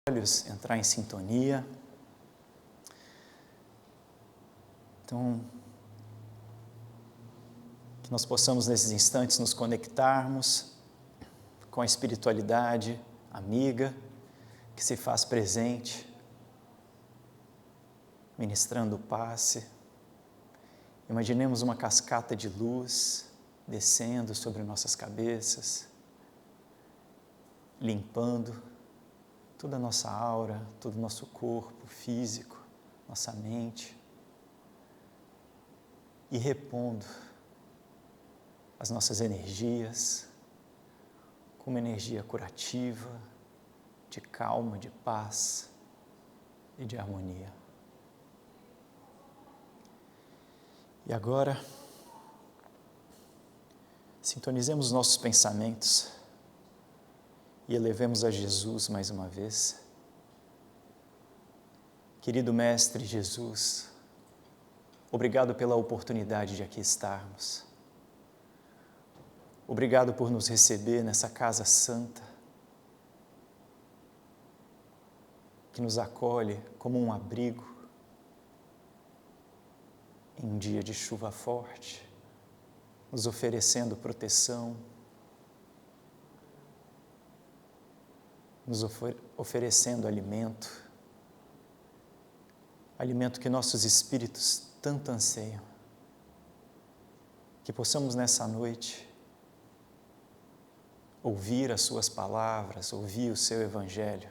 olhos, entrar em sintonia. Então, que nós possamos nesses instantes nos conectarmos com a espiritualidade amiga que se faz presente, ministrando o passe. Imaginemos uma cascata de luz descendo sobre nossas cabeças, limpando toda a nossa aura, todo o nosso corpo físico, nossa mente, e repondo as nossas energias com uma energia curativa, de calma, de paz e de harmonia. E agora, sintonizemos os nossos pensamentos e elevemos a Jesus mais uma vez. Querido Mestre Jesus, obrigado pela oportunidade de aqui estarmos. Obrigado por nos receber nessa casa santa, que nos acolhe como um abrigo em um dia de chuva forte, nos oferecendo proteção, nos oferecendo alimento que nossos espíritos tanto anseiam. Que possamos nessa noite ouvir as suas palavras, ouvir o seu Evangelho,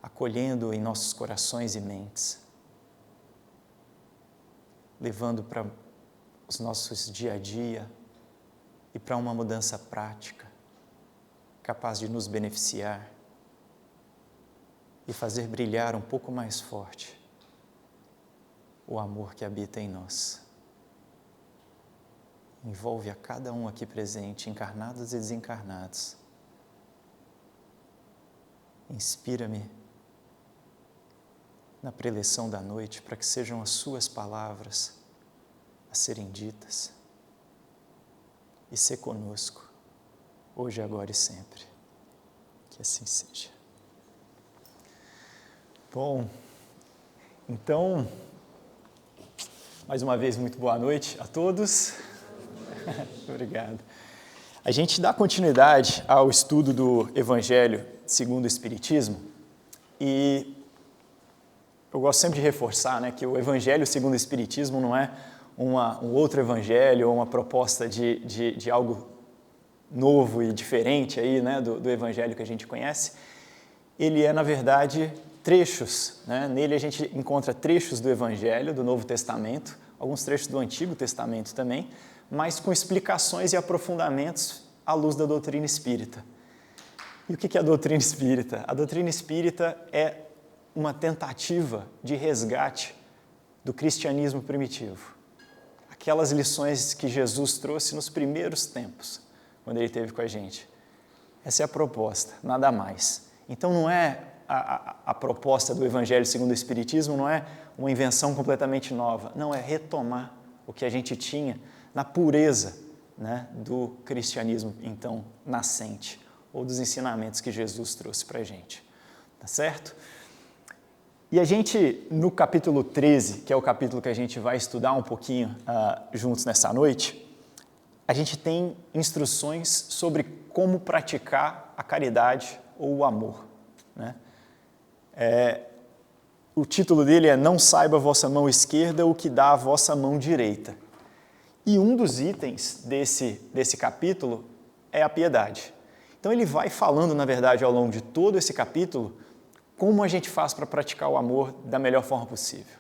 acolhendo em nossos corações e mentes, levando para os nossos dia a dia e para uma mudança prática, capaz de nos beneficiar e fazer brilhar um pouco mais forte o amor que habita em nós. Envolve a cada um aqui presente, encarnados e desencarnados. Inspira-me na preleção da noite para que sejam as suas palavras a serem ditas. E ser conosco, hoje, agora e sempre. Que assim seja. Bom, então, mais uma vez, muito boa noite a todos. Obrigado. A gente dá continuidade ao estudo do Evangelho segundo o Espiritismo e eu gosto sempre de reforçar, que o Evangelho segundo o Espiritismo não é um outro Evangelho ou uma proposta de algo novo e diferente aí, do Evangelho que a gente conhece. Ele é, na verdade, trechos. Nele a gente encontra trechos do Evangelho, do Novo Testamento, alguns trechos do Antigo Testamento também, mas com explicações e aprofundamentos à luz da doutrina espírita. E o que é a doutrina espírita? A doutrina espírita é uma tentativa de resgate do cristianismo primitivo. Aquelas lições que Jesus trouxe nos primeiros tempos, quando ele esteve com a gente. Essa é a proposta, nada mais. Então não é a proposta do Evangelho segundo o Espiritismo, não é uma invenção completamente nova. Não, é retomar o que a gente tinha na pureza do cristianismo, então, nascente, ou dos ensinamentos que Jesus trouxe para a gente. Tá certo? E a gente, no capítulo 13, que é o capítulo que a gente vai estudar um pouquinho juntos nessa noite, a gente tem instruções sobre como praticar a caridade ou o amor. O título dele é Não saiba a vossa mão esquerda o que dá a vossa mão direita. E um dos itens desse capítulo é a piedade. Então ele vai falando, na verdade, ao longo de todo esse capítulo, como a gente faz para praticar o amor da melhor forma possível.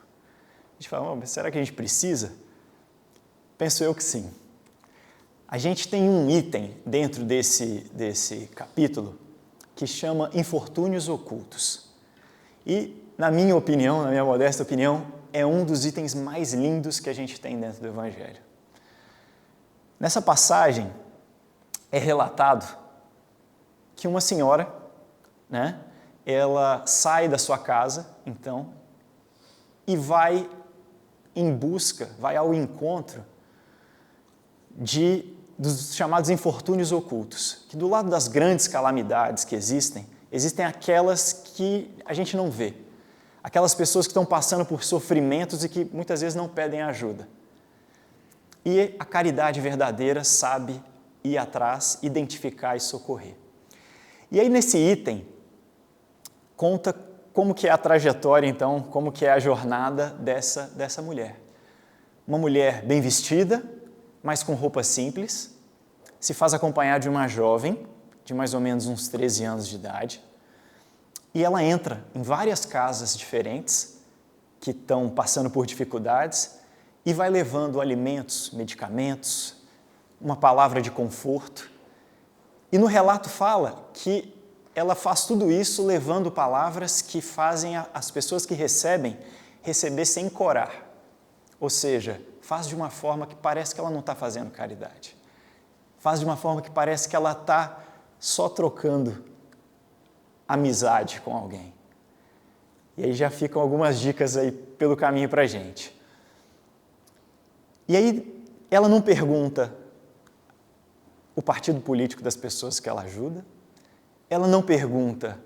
A gente fala, mas será que a gente precisa? Penso eu que sim. A gente tem um item dentro desse capítulo que chama infortúnios ocultos. E, na minha opinião, na minha modesta opinião, é um dos itens mais lindos que a gente tem dentro do Evangelho. Nessa passagem é relatado que uma senhora, ela sai da sua casa, então, e vai em busca, vai ao encontro dos chamados infortúnios ocultos, que do lado das grandes calamidades que existem, Existem aquelas que a gente não vê. Aquelas pessoas que estão passando por sofrimentos e que muitas vezes não pedem ajuda. E a caridade verdadeira sabe ir atrás, identificar e socorrer. E aí nesse item, conta como que é a trajetória, então, como que é a jornada dessa mulher. Uma mulher bem vestida, mas com roupa simples, se faz acompanhar de uma jovem, de mais ou menos uns 13 anos de idade, e ela entra em várias casas diferentes, que estão passando por dificuldades, e vai levando alimentos, medicamentos, uma palavra de conforto. E no relato fala que ela faz tudo isso levando palavras que fazem as pessoas que recebem receber sem corar. Ou seja, faz de uma forma que parece que ela não está fazendo caridade. Faz de uma forma que parece que ela está só trocando amizade com alguém. E aí já ficam algumas dicas aí pelo caminho para a gente. E aí ela não pergunta o partido político das pessoas que ela ajuda, ela não pergunta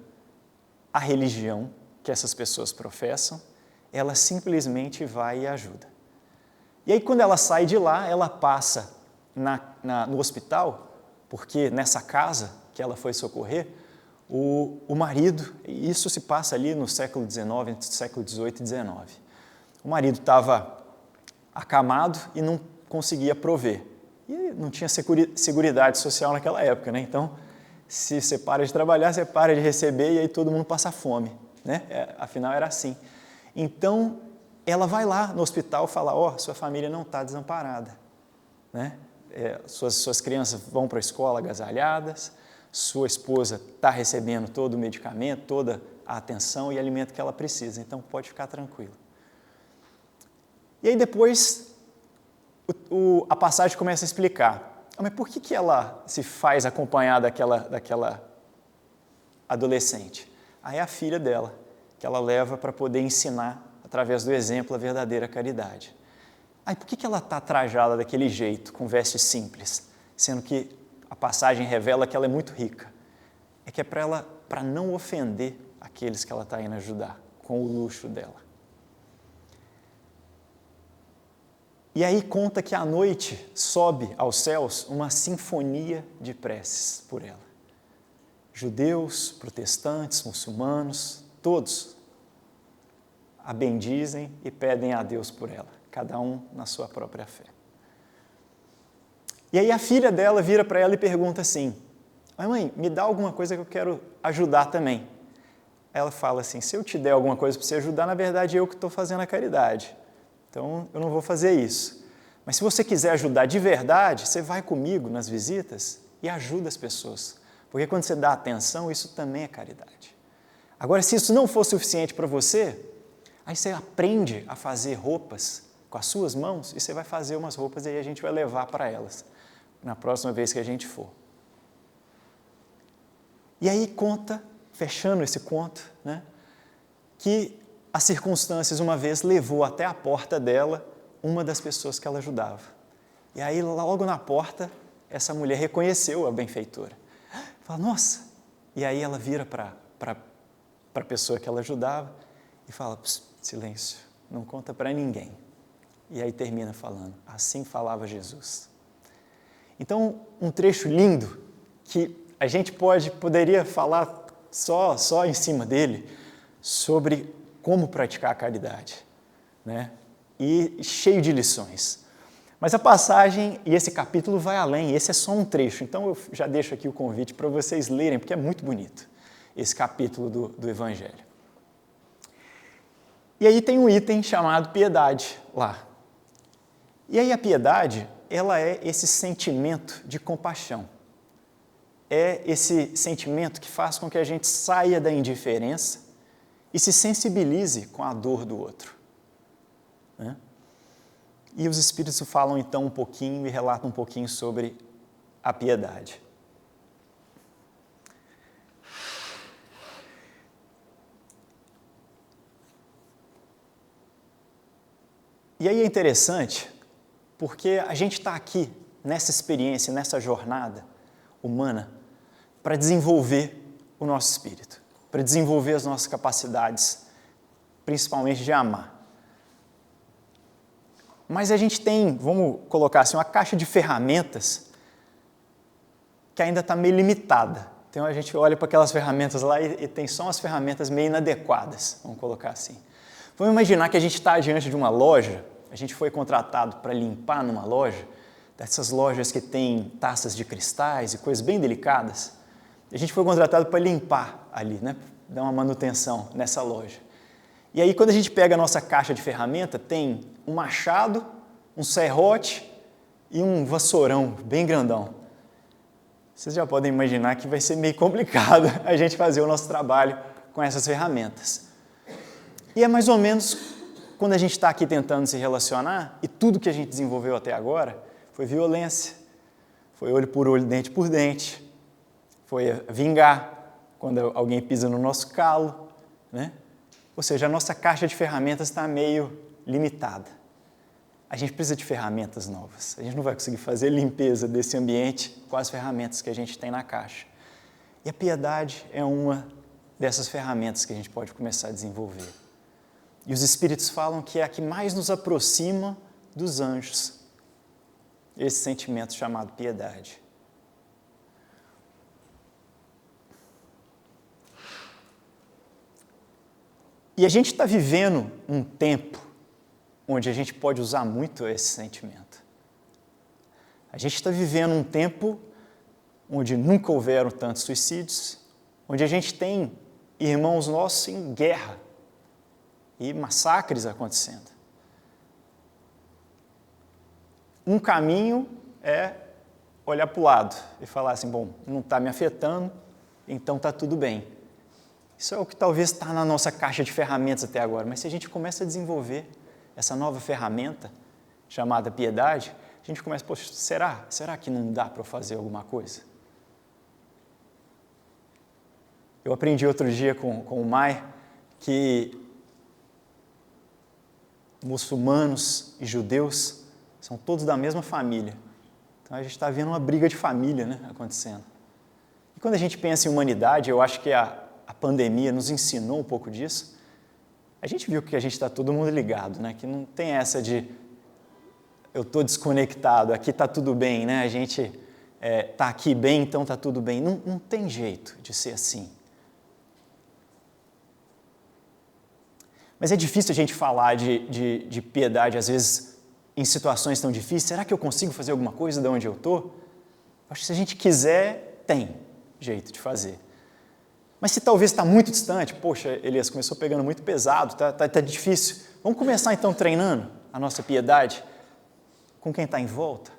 a religião que essas pessoas professam, ela simplesmente vai e ajuda. E aí quando ela sai de lá, ela passa no hospital, porque nessa casa que ela foi socorrer, o marido, isso se passa ali no século XIX, entre o século XVIII e XIX, o marido estava acamado e não conseguia prover. E não tinha seguridade social naquela época, né? Então, se você para de trabalhar, você para de receber e aí todo mundo passa fome, né? Afinal, era assim. Então, ela vai lá no hospital e fala, sua família não está desamparada, né? Suas crianças vão para a escola agasalhadas, sua esposa está recebendo todo o medicamento, toda a atenção e alimento que ela precisa, então pode ficar tranquila. E aí depois a passagem começa a explicar, mas por que ela se faz acompanhar daquela adolescente? Aí é a filha dela, que ela leva para poder ensinar, através do exemplo, a verdadeira caridade. Aí por que ela está trajada daquele jeito, com vestes simples, sendo que a passagem revela que ela é muito rica? É que é para não ofender aqueles que ela está indo ajudar, com o luxo dela. E aí conta que à noite sobe aos céus uma sinfonia de preces por ela. Judeus, protestantes, muçulmanos, todos a bendizem e pedem a Deus por ela, cada um na sua própria fé. E aí a filha dela vira para ela e pergunta assim, mãe, me dá alguma coisa que eu quero ajudar também. Ela fala assim, se eu te der alguma coisa para você ajudar, na verdade eu que estou fazendo a caridade. Então, eu não vou fazer isso. Mas se você quiser ajudar de verdade, você vai comigo nas visitas e ajuda as pessoas. Porque quando você dá atenção, isso também é caridade. Agora, se isso não for suficiente para você, aí você aprende a fazer roupas com as suas mãos e você vai fazer umas roupas e aí a gente vai levar para elas na próxima vez que a gente for. E aí conta, fechando esse conto, né, que as circunstâncias uma vez levou até a porta dela uma das pessoas que ela ajudava. E aí logo na porta, essa mulher reconheceu a benfeitora. Fala, nossa! E aí ela vira para a pessoa que ela ajudava e fala, silêncio, não conta para ninguém. E aí termina falando, assim falava Jesus. Então, um trecho lindo que a gente poderia falar só em cima dele sobre como praticar a caridade, né? E cheio de lições. Mas a passagem e esse capítulo vai além, esse é só um trecho, então eu já deixo aqui o convite para vocês lerem, porque é muito bonito esse capítulo do Evangelho. E aí tem um item chamado piedade lá. E aí a piedade, ela é esse sentimento de compaixão. É esse sentimento que faz com que a gente saia da indiferença e se sensibilize com a dor do outro. Né? E os Espíritos falam então um pouquinho e relatam um pouquinho sobre a piedade. E aí é interessante, porque a gente está aqui, nessa experiência, nessa jornada humana, para desenvolver o nosso espírito, para desenvolver as nossas capacidades, principalmente de amar. Mas a gente tem, vamos colocar assim, uma caixa de ferramentas que ainda está meio limitada. Então a gente olha para aquelas ferramentas lá e tem só umas ferramentas meio inadequadas, vamos colocar assim. Vamos imaginar que a gente está diante de uma loja, a gente foi contratado para limpar numa loja, dessas lojas que tem taças de cristais e coisas bem delicadas. A gente foi contratado para limpar ali, né? Dar uma manutenção nessa loja. E aí, quando a gente pega a nossa caixa de ferramenta, tem um machado, um serrote e um vassourão bem grandão. Vocês já podem imaginar que vai ser meio complicado a gente fazer o nosso trabalho com essas ferramentas. E é mais ou menos quando a gente está aqui tentando se relacionar, e tudo que a gente desenvolveu até agora foi violência, foi olho por olho, dente por dente, foi vingar quando alguém pisa no nosso calo, né? Ou seja, a nossa caixa de ferramentas está meio limitada. A gente precisa de ferramentas novas. A gente não vai conseguir fazer limpeza desse ambiente com as ferramentas que a gente tem na caixa. E a piedade é uma dessas ferramentas que a gente pode começar a desenvolver. E os Espíritos falam que é a que mais nos aproxima dos anjos, esse sentimento chamado piedade. E a gente está vivendo um tempo onde a gente pode usar muito esse sentimento. A gente está vivendo um tempo onde nunca houveram tantos suicídios, onde a gente tem irmãos nossos em guerra e massacres acontecendo. Um caminho é olhar para o lado e falar assim, bom, não está me afetando, então está tudo bem. Isso é o que talvez está na nossa caixa de ferramentas até agora, mas se a gente começa a desenvolver essa nova ferramenta chamada piedade, a gente começa, poxa, será que não dá para fazer alguma coisa? Eu aprendi outro dia com o Mai que muçulmanos e judeus são todos da mesma família. Então a gente está vendo uma briga de família, né, acontecendo. E quando a gente pensa em humanidade, eu acho que a pandemia nos ensinou um pouco disso. A gente viu que a gente está todo mundo ligado, né? Que não tem essa de eu estou desconectado, aqui está tudo bem, né? A gente está aqui bem, então está tudo bem. Não tem jeito de ser assim. Mas é difícil a gente falar de piedade, às vezes, em situações tão difíceis. Será que eu consigo fazer alguma coisa de onde eu estou? Acho que se a gente quiser, tem jeito de fazer. Mas se talvez está muito distante, poxa, Elias, começou pegando muito pesado, tá difícil. Vamos começar então treinando a nossa piedade com quem está em volta?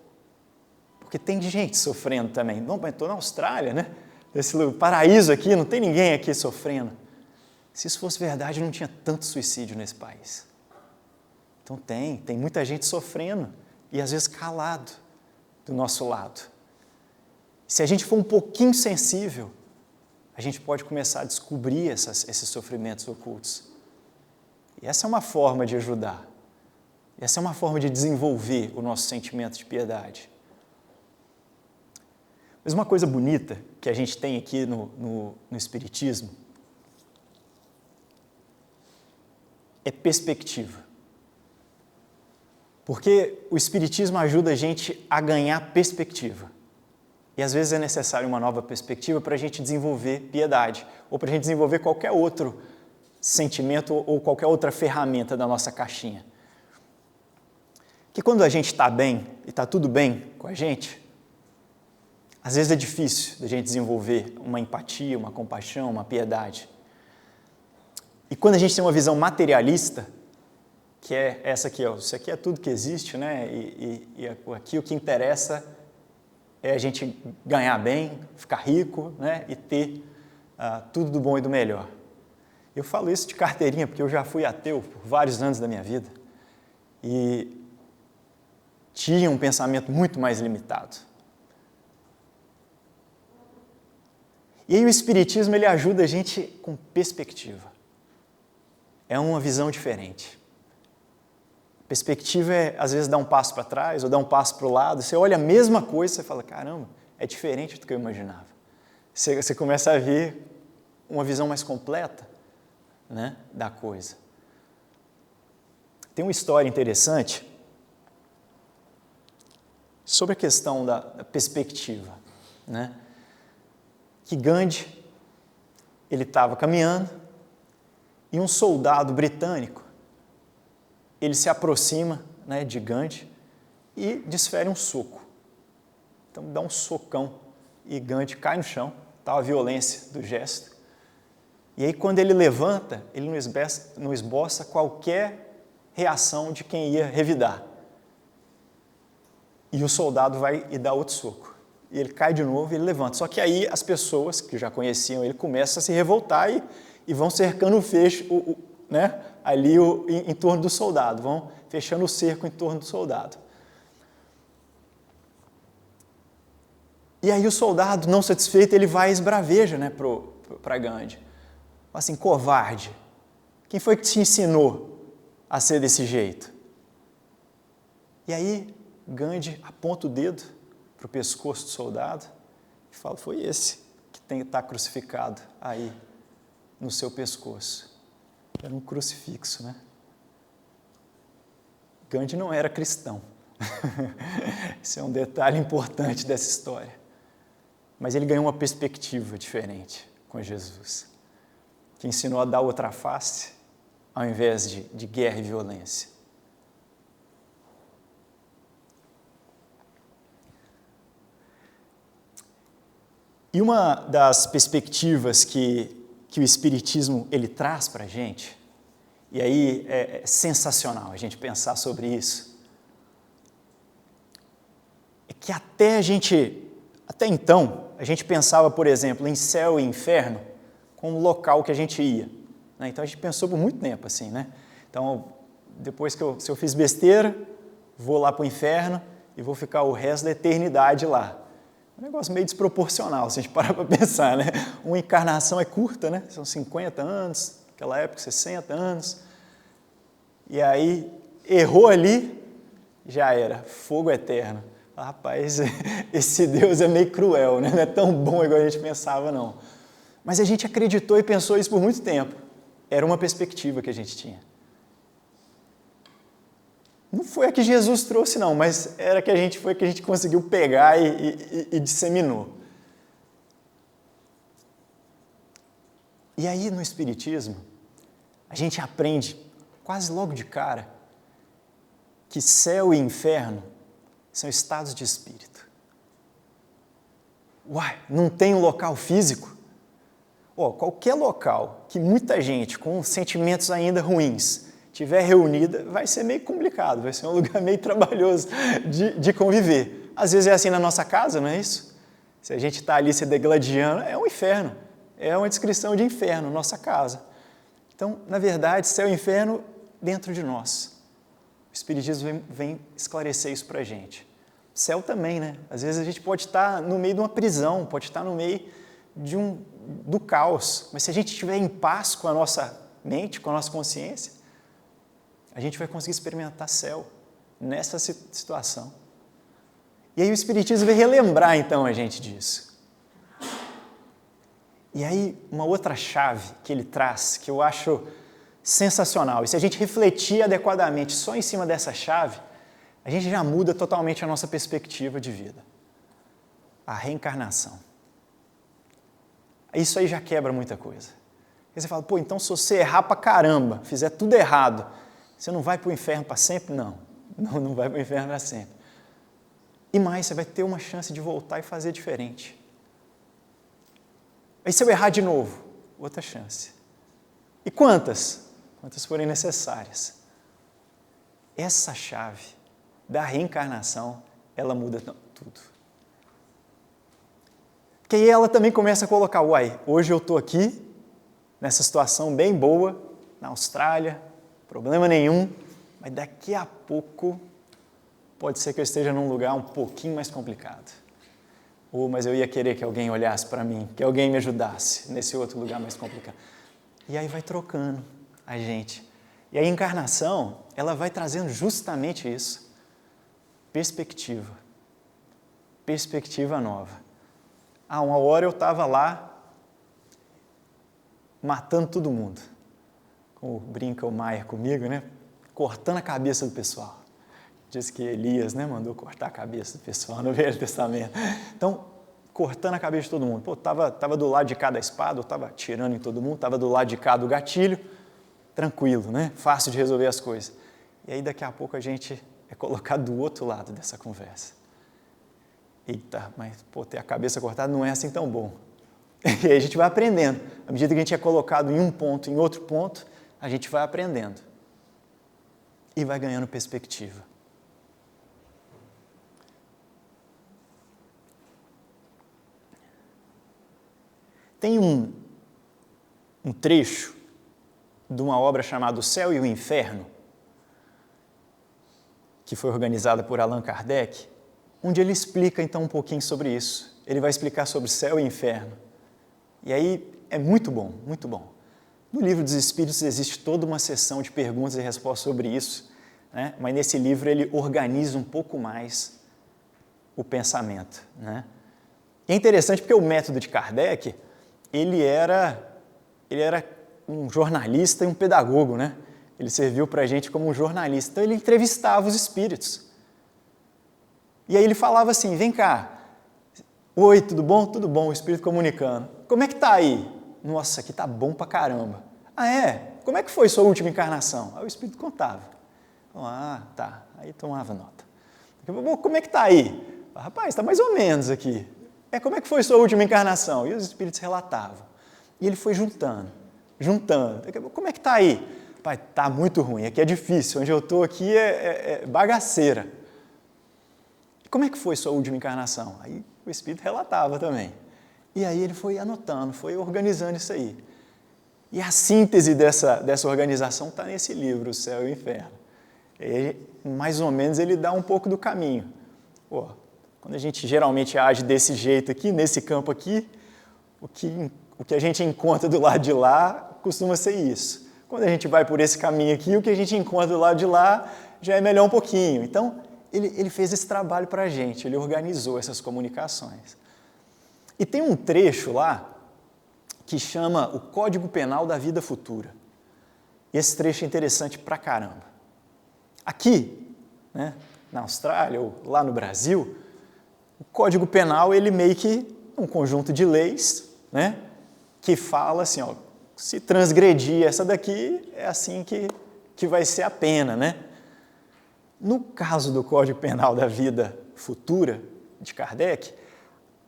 Porque tem gente sofrendo também. Não, mas estou na Austrália, né? Esse paraíso aqui, não tem ninguém aqui sofrendo. Se isso fosse verdade, não tinha tanto suicídio nesse país. Então tem muita gente sofrendo e às vezes calado do nosso lado. Se a gente for um pouquinho sensível, a gente pode começar a descobrir esses sofrimentos ocultos. E essa é uma forma de ajudar. Essa é uma forma de desenvolver o nosso sentimento de piedade. Mas uma coisa bonita que a gente tem aqui no Espiritismo é perspectiva. Porque o Espiritismo ajuda a gente a ganhar perspectiva. E às vezes é necessário uma nova perspectiva para a gente desenvolver piedade, ou para a gente desenvolver qualquer outro sentimento ou qualquer outra ferramenta da nossa caixinha. Que quando a gente está bem e está tudo bem com a gente, às vezes é difícil da gente desenvolver uma empatia, uma compaixão, uma piedade. E quando a gente tem uma visão materialista, que é essa aqui, ó, isso aqui é tudo que existe, né? E aqui o que interessa é a gente ganhar bem, ficar rico, né? E ter tudo do bom e do melhor. Eu falo isso de carteirinha, porque eu já fui ateu por vários anos da minha vida e tinha um pensamento muito mais limitado. E aí o Espiritismo ele ajuda a gente com perspectiva. É uma visão diferente. Perspectiva é, às vezes, dar um passo para trás ou dar um passo para o lado. Você olha a mesma coisa e você fala, caramba, é diferente do que eu imaginava. Você começa a ver uma visão mais completa, né, da coisa. Tem uma história interessante sobre a questão da perspectiva, né? Que Gandhi, ele estava caminhando e um soldado britânico, ele se aproxima, né, de Gandhi e desfere um soco. Então dá um socão e Gandhi cai no chão, tal a violência do gesto. E aí quando ele levanta, ele não esboça qualquer reação de quem ia revidar. E o soldado vai e dá outro soco. E ele cai de novo e ele levanta. Só que aí as pessoas que já conheciam ele começam a se revoltar e vão cercando o fecho, né, ali em torno do soldado. Vão fechando o cerco em torno do soldado. E aí o soldado, não satisfeito, ele vai e esbraveja, né, para Gandhi. Fala assim, covarde, quem foi que te ensinou a ser desse jeito? E aí Gandhi aponta o dedo para o pescoço do soldado e fala, foi esse que está crucificado aí no seu pescoço. Era um crucifixo, né? Gandhi não era cristão. Esse é um detalhe importante dessa história. Mas ele ganhou uma perspectiva diferente com Jesus, que ensinou a dar outra face ao invés de guerra e violência. E uma das perspectivas que o Espiritismo ele traz para a gente, e aí é sensacional a gente pensar sobre isso, é que até então, a gente pensava, por exemplo, em céu e inferno como local que a gente ia, né? Então a gente pensou por muito tempo assim, né? Então, depois se eu fiz besteira, vou lá para o inferno e vou ficar o resto da eternidade lá. Um negócio meio desproporcional, se a gente parar para pensar, né? Uma encarnação é curta, né? São 50 anos, naquela época 60 anos. E aí, errou ali, já era, fogo eterno. Rapaz, esse Deus é meio cruel, né? Não é tão bom igual a gente pensava, não. Mas a gente acreditou e pensou isso por muito tempo. Era uma perspectiva que a gente tinha. Não foi a que Jesus trouxe, não, mas foi a que a gente conseguiu pegar e disseminou. E aí, no Espiritismo, a gente aprende, quase logo de cara, que céu e inferno são estados de espírito. Uai, não tem um local físico? Qualquer local que muita gente com sentimentos ainda ruins estiver reunida, vai ser meio complicado, vai ser um lugar meio trabalhoso de conviver. Às vezes é assim na nossa casa, não é isso? Se a gente está ali se degladiando, é um inferno, é uma descrição de inferno, nossa casa. Então, na verdade, céu e inferno dentro de nós. O Espiritismo vem esclarecer isso para a gente. Céu também, né? Às vezes a gente pode estar no meio de uma prisão, pode estar no meio do caos, mas se a gente estiver em paz com a nossa mente, com a nossa consciência, a gente vai conseguir experimentar céu nessa situação. E aí o Espiritismo vai relembrar, então, a gente disso. E aí, uma outra chave que ele traz, que eu acho sensacional, e se a gente refletir adequadamente só em cima dessa chave, a gente já muda totalmente a nossa perspectiva de vida. A reencarnação. Isso aí já quebra muita coisa. Aí você fala, então se você errar pra caramba, fizer tudo errado, você não vai para o inferno para sempre? Não vai para o inferno para sempre. E mais, você vai ter uma chance de voltar e fazer diferente. Aí se eu errar de novo, outra chance. E quantas? Quantas forem necessárias. Essa chave da reencarnação, ela muda tudo. Porque aí ela também começa a colocar, hoje eu estou aqui, nessa situação bem boa, na Austrália, problema nenhum, mas daqui a pouco pode ser que eu esteja num lugar um pouquinho mais complicado. Mas eu ia querer que alguém olhasse para mim, que alguém me ajudasse nesse outro lugar mais complicado. E aí vai trocando a gente. E a encarnação, ela vai trazendo justamente isso. Perspectiva. Perspectiva nova. Uma hora eu estava lá matando todo mundo. Como brinca o Maier comigo, né? Cortando a cabeça do pessoal. Diz que Elias, né, mandou cortar a cabeça do pessoal no Velho Testamento. Então, cortando a cabeça de todo mundo. Pô, tava do lado de cá da espada, eu estava atirando em todo mundo, estava do lado de cá do gatilho, tranquilo, né? Fácil de resolver as coisas. E aí, daqui a pouco, a gente é colocado do outro lado dessa conversa. Eita, mas pô, ter a cabeça cortada não é assim tão bom. E aí a gente vai aprendendo. À medida que a gente é colocado em um ponto, em outro ponto, a gente vai aprendendo. E vai ganhando perspectiva. Tem um trecho de uma obra chamada O Céu e o Inferno, que foi organizada por Allan Kardec, onde ele explica então um pouquinho sobre isso. Ele vai explicar sobre céu e inferno. E aí é muito bom, muito bom. No Livro dos Espíritos existe toda uma seção de perguntas e respostas sobre isso, né? Mas nesse livro ele organiza um pouco mais o pensamento, né? E é interessante porque o método de Kardec, ele era um jornalista e um pedagogo, né? Ele serviu para a gente como um jornalista. Então ele entrevistava os espíritos. E aí ele falava assim, vem cá, oi, tudo bom? Tudo bom, o espírito comunicando. Como é que tá aí? Nossa, aqui tá bom pra caramba. Ah, é? Como é que foi sua última encarnação? Aí o espírito contava. Ah, tá. Aí tomava nota. Como é que tá aí? Rapaz, tá mais ou menos aqui. Como é que foi sua última encarnação? E os espíritos relatavam. E ele foi juntando. Como é que tá aí? Pai, tá muito ruim, aqui é difícil, onde eu estou aqui é bagaceira. Como é que foi sua última encarnação? Aí o espírito relatava também. E aí ele foi anotando, foi organizando isso aí. E a síntese dessa organização está nesse livro, O Céu e o Inferno. E, mais ou menos ele dá um pouco do caminho. Pô, quando a gente geralmente age desse jeito aqui, nesse campo aqui, o que a gente encontra do lado de lá costuma ser isso. Quando a gente vai por esse caminho aqui, o que a gente encontra do lado de lá já é melhor um pouquinho. Então, ele fez esse trabalho para a gente, ele organizou essas comunicações. E tem um trecho lá que chama o Código Penal da Vida Futura. E esse trecho é interessante pra caramba. Aqui, né, na Austrália ou lá no Brasil, o Código Penal ele meio que um conjunto de leis, né, que fala assim, ó, se transgredir essa daqui, é assim que vai ser a pena, né? No caso do Código Penal da Vida Futura, de Kardec,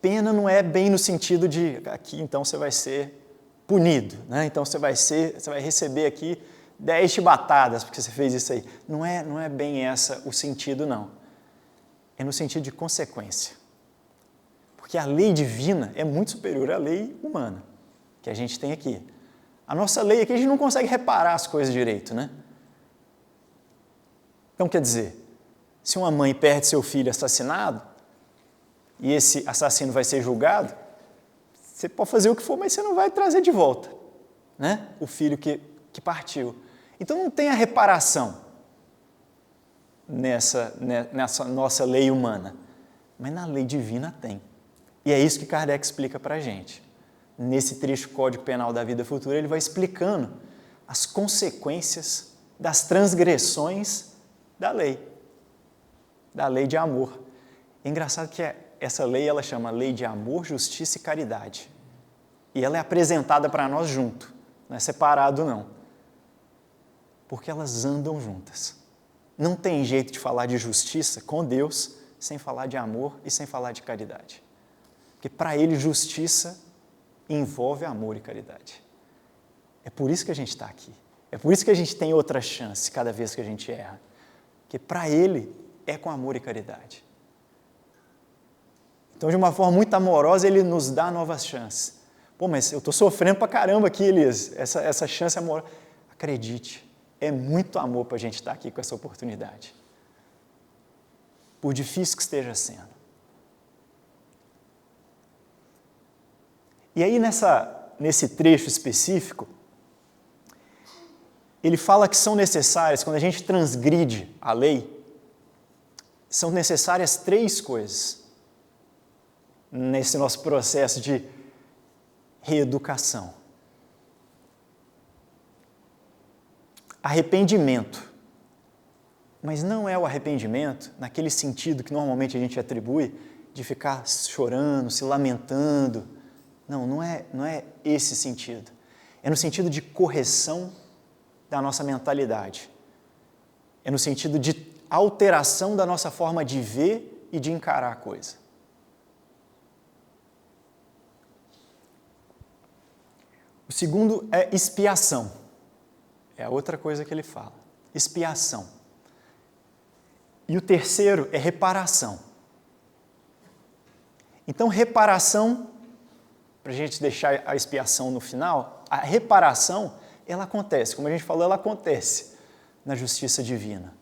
pena não é bem no sentido de, aqui então você vai ser punido, né? Então você vai receber aqui 10 chibatadas porque você fez isso aí. Não é bem essa o sentido, não. É no sentido de consequência. Porque a lei divina é muito superior à lei humana que a gente tem aqui. A nossa lei aqui, a gente não consegue reparar as coisas direito, né? Então, quer dizer, se uma mãe perde seu filho assassinado, e esse assassino vai ser julgado, você pode fazer o que for, mas você não vai trazer de volta, né? O filho que partiu. Então, não tem a reparação nessa nossa lei humana, mas na lei divina tem. E é isso que Kardec explica para a gente. Nesse trecho Código Penal da Vida Futura, ele vai explicando as consequências das transgressões da lei de amor. É engraçado que essa lei ela chama Lei de Amor, Justiça e Caridade. E ela é apresentada para nós junto, não é separado não. Porque elas andam juntas. Não tem jeito de falar de justiça com Deus sem falar de amor e sem falar de caridade. Porque para ele justiça envolve amor e caridade. É por isso que a gente está aqui. É por isso que a gente tem outra chance cada vez que a gente erra. Porque para ele é com amor e caridade. Então, de uma forma muito amorosa, ele nos dá novas chances. Pô, mas eu estou sofrendo pra caramba aqui, Elias. Essa chance amorosa. Acredite, é muito amor para a gente estar aqui com essa oportunidade. Por difícil que esteja sendo. E aí, nesse trecho específico, ele fala que são necessárias, quando a gente transgride a lei, são necessárias 3 coisas nesse nosso processo de reeducação. arrependimento. Mas não é o arrependimento naquele sentido que normalmente a gente atribui de ficar chorando, se lamentando. Não é esse sentido. É no sentido de correção da nossa mentalidade. É no sentido de alteração da nossa forma de ver e de encarar a coisa. O segundo é expiação. É a outra coisa que ele fala. Expiação. E o terceiro é reparação. Então, reparação, para a gente deixar a expiação no final, a reparação, ela acontece, como a gente falou, ela acontece na justiça divina.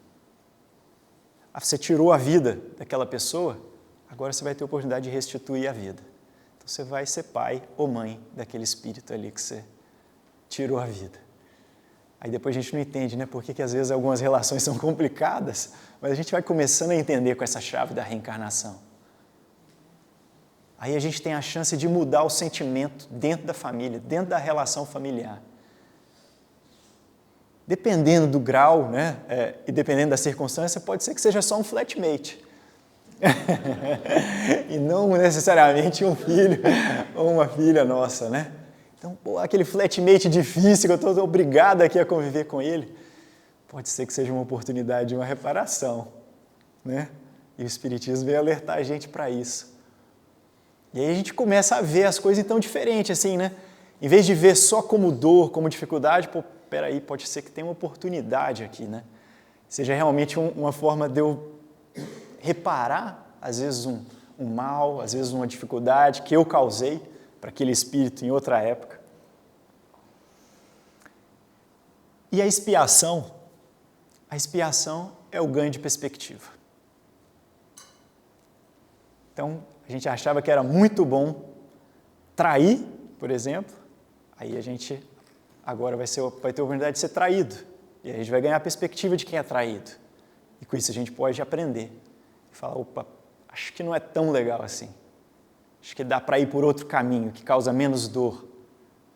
Você tirou a vida daquela pessoa, agora você vai ter a oportunidade de restituir a vida. Então, você vai ser pai ou mãe daquele espírito ali que você tirou a vida. Aí depois a gente não entende, né? Por que às vezes algumas relações são complicadas, mas a gente vai começando a entender com essa chave da reencarnação. Aí a gente tem a chance de mudar o sentimento dentro da família, dentro da relação familiar. Dependendo do grau, né? E dependendo da circunstância, pode ser que seja só um flatmate. E não necessariamente um filho ou uma filha nossa, né? Então, aquele flatmate difícil que eu estou obrigado aqui a conviver com ele, pode ser que seja uma oportunidade de uma reparação, né? E o Espiritismo veio alertar a gente para isso. E aí a gente começa a ver as coisas então diferente, assim, né? Em vez de ver só como dor, como dificuldade, peraí, pode ser que tenha uma oportunidade aqui, né? Seja realmente uma forma de eu reparar, às vezes, um mal, às vezes uma dificuldade que eu causei para aquele espírito em outra época. E a expiação é o ganho de perspectiva. Então, a gente achava que era muito bom trair, por exemplo, aí a gente agora vai ter a oportunidade de ser traído. E aí a gente vai ganhar a perspectiva de quem é traído. E com isso a gente pode aprender. E falar, opa, acho que não é tão legal assim. Acho que dá para ir por outro caminho, que causa menos dor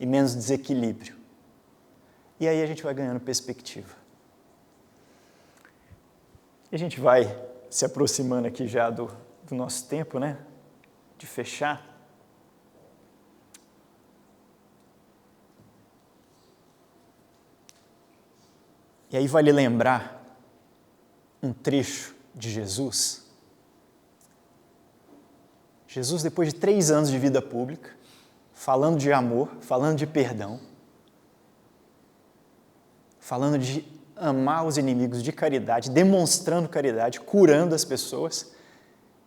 e menos desequilíbrio. E aí a gente vai ganhando perspectiva. E a gente vai se aproximando aqui já do nosso tempo, né? De fechar. E aí vale lembrar um trecho de Jesus. Jesus, depois de 3 anos de vida pública, falando de amor, falando de perdão, falando de amar os inimigos, de caridade, demonstrando caridade, curando as pessoas,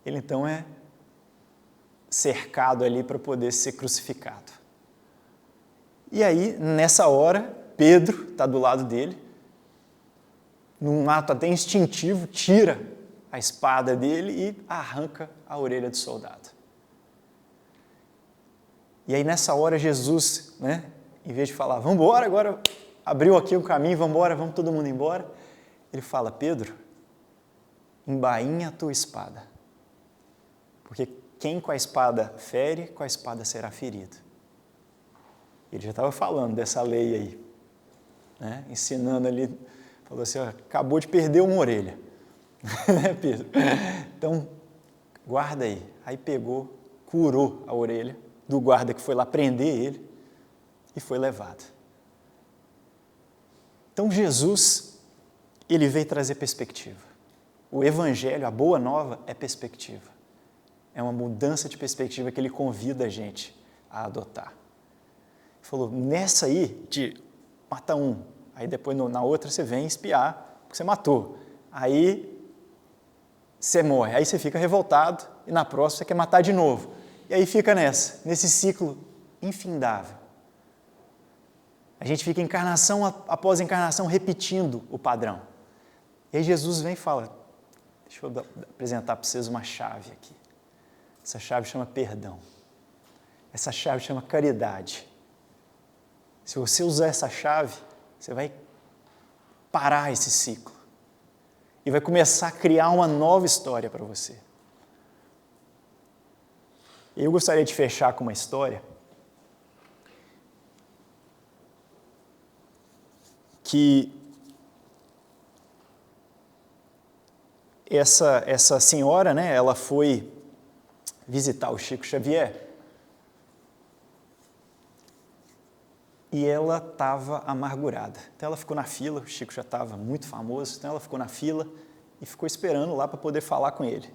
ele então é cercado ali para poder ser crucificado. E aí, nessa hora, Pedro está do lado dele, num ato até instintivo, tira a espada dele e arranca a orelha do soldado. E aí, nessa hora, Jesus, né, em vez de falar, vamos embora, agora abriu aqui o caminho, vamos embora, vamos todo mundo embora, ele fala, Pedro, embainha a tua espada, porque quem com a espada fere, com a espada será ferido. Ele já estava falando dessa lei aí, né, ensinando ali, falou assim, ó, acabou de perder uma orelha, né, Pedro? Então, guarda aí. Aí pegou, curou a orelha do guarda que foi lá prender ele e foi levado. Então, Jesus, ele veio trazer perspectiva. O Evangelho, a boa nova, é perspectiva. É uma mudança de perspectiva que ele convida a gente a adotar. Ele falou, nessa aí, de mata um, aí depois na outra você vem espiar, porque você matou. Aí você morre, aí você fica revoltado e na próxima você quer matar de novo. E aí fica nesse ciclo infindável. A gente fica encarnação após encarnação repetindo o padrão. E aí Jesus vem e fala, deixa eu apresentar para vocês uma chave aqui. Essa chave chama perdão. Essa chave chama caridade. Se você usar essa chave, você vai parar esse ciclo. E vai começar a criar uma nova história para você. Eu gostaria de fechar com uma história que essa senhora, né, ela foi visitar o Chico Xavier e ela estava amargurada. Então ela ficou na fila, o Chico já estava muito famoso, então ela ficou na fila e ficou esperando lá para poder falar com ele.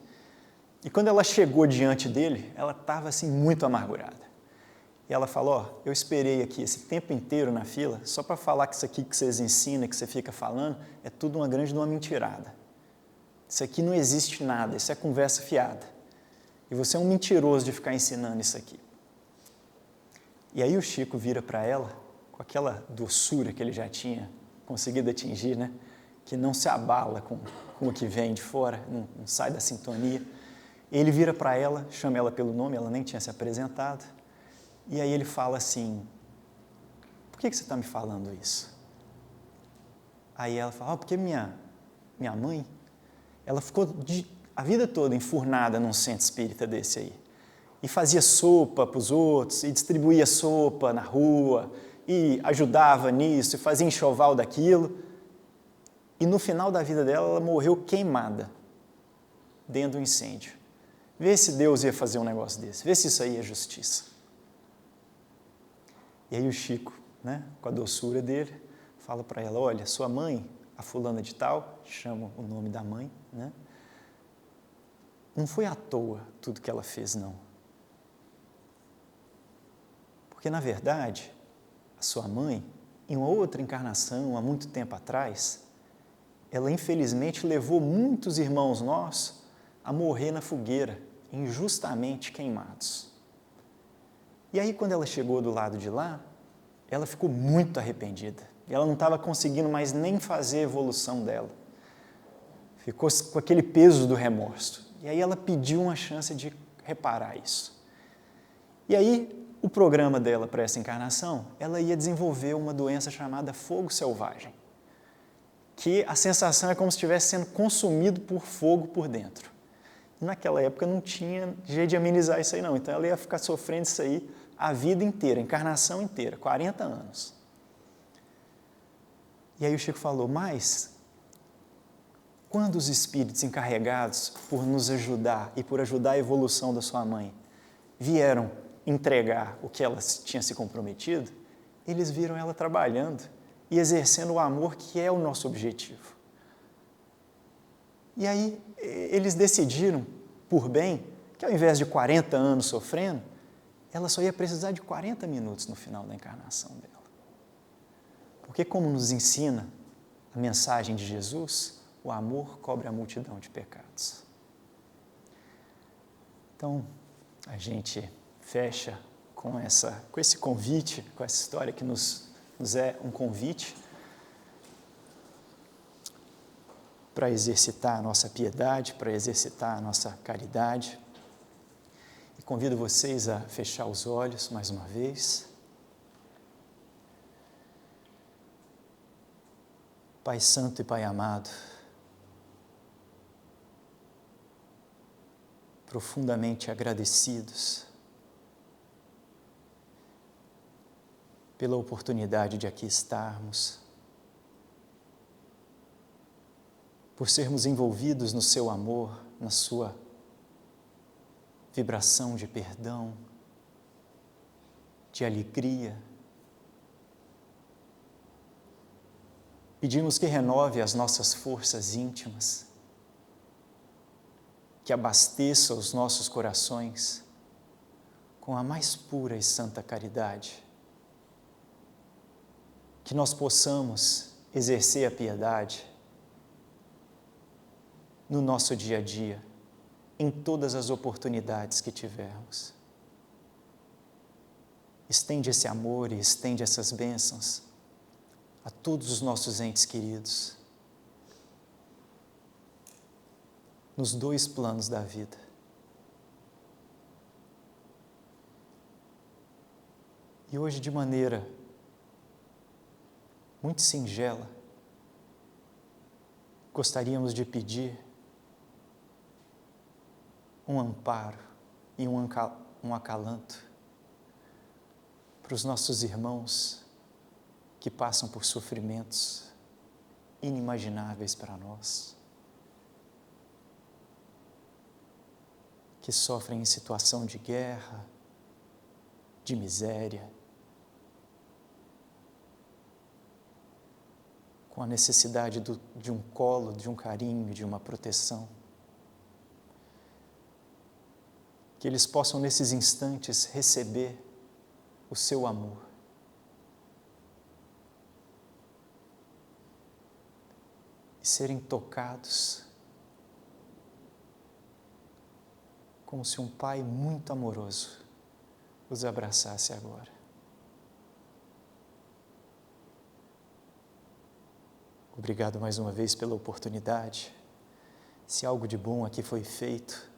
E quando ela chegou diante dele, ela estava assim muito amargurada. E ela falou, ó, eu esperei aqui esse tempo inteiro na fila só para falar que isso aqui que vocês ensinam, que você fica falando, é tudo uma grande mentirada. Isso aqui não existe nada, isso é conversa fiada. E você é um mentiroso de ficar ensinando isso aqui. E aí o Chico vira para ela, com aquela doçura que ele já tinha conseguido atingir, né? Que não se abala com o que vem de fora, não sai da sintonia. Ele vira para ela, chama ela pelo nome, ela nem tinha se apresentado. E aí ele fala assim, por que você está me falando isso? Aí ela fala, porque minha mãe, ela ficou a vida toda enfurnada num centro espírita desse aí. E fazia sopa para os outros, e distribuía sopa na rua, e ajudava nisso, e fazia enxoval daquilo. E no final da vida dela, ela morreu queimada dentro do incêndio. Vê se Deus ia fazer um negócio desse, vê se isso aí é justiça. E aí o Chico, né, com a doçura dele, fala para ela, olha, sua mãe, a fulana de tal, chama o nome da mãe, né? Não foi à toa tudo que ela fez, não. Porque, na verdade, a sua mãe, em uma outra encarnação, há muito tempo atrás, ela infelizmente levou muitos irmãos nossos a morrer na fogueira, injustamente queimados. E aí, quando ela chegou do lado de lá, ela ficou muito arrependida. Ela não estava conseguindo mais nem fazer a evolução dela. Ficou com aquele peso do remorso. E aí ela pediu uma chance de reparar isso. E aí, o programa dela para essa encarnação, ela ia desenvolver uma doença chamada fogo selvagem, que a sensação é como se estivesse sendo consumido por fogo por dentro. Naquela época não tinha jeito de amenizar isso aí não, então ela ia ficar sofrendo isso aí a vida inteira, a encarnação inteira, 40 anos. E aí o Chico falou, mas quando os espíritos encarregados por nos ajudar e por ajudar a evolução da sua mãe vieram entregar o que ela tinha se comprometido, eles viram ela trabalhando e exercendo o amor que é o nosso objetivo. E aí eles decidiram, por bem, que ao invés de 40 anos sofrendo, ela só ia precisar de 40 minutos no final da encarnação dela. Porque como nos ensina a mensagem de Jesus, o amor cobre a multidão de pecados. Então, a gente fecha com esse convite, com essa história que nos é um convite para exercitar a nossa piedade, para exercitar a nossa caridade. E convido vocês a fechar os olhos mais uma vez. Pai Santo e Pai amado, profundamente agradecidos pela oportunidade de aqui estarmos, por sermos envolvidos no seu amor, na sua vibração de perdão, de alegria. Pedimos que renove as nossas forças íntimas, que abasteça os nossos corações com a mais pura e santa caridade, que nós possamos exercer a piedade no nosso dia a dia, em todas as oportunidades que tivermos. Estende esse amor e estende essas bênçãos a todos os nossos entes queridos, nos dois planos da vida. E hoje, de maneira muito singela, gostaríamos de pedir um amparo e um acalanto para os nossos irmãos que passam por sofrimentos inimagináveis para nós. que sofrem em situação de guerra, de miséria, com a necessidade de um colo, de um carinho, de uma proteção. Que eles possam, nesses instantes, receber o seu amor. E serem tocados como se um pai muito amoroso os abraçasse agora. Obrigado mais uma vez pela oportunidade. Se algo de bom aqui foi feito,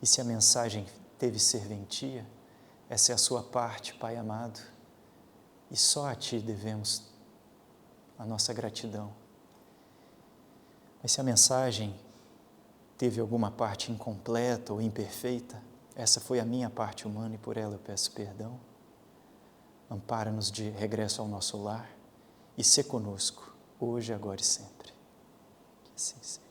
e se a mensagem teve serventia, essa é a sua parte, Pai amado, e só a Ti devemos a nossa gratidão. Mas se a mensagem teve alguma parte incompleta ou imperfeita, essa foi a minha parte humana e por ela eu peço perdão. Ampara-nos de regresso ao nosso lar e sê conosco, hoje, agora e sempre. Que assim seja.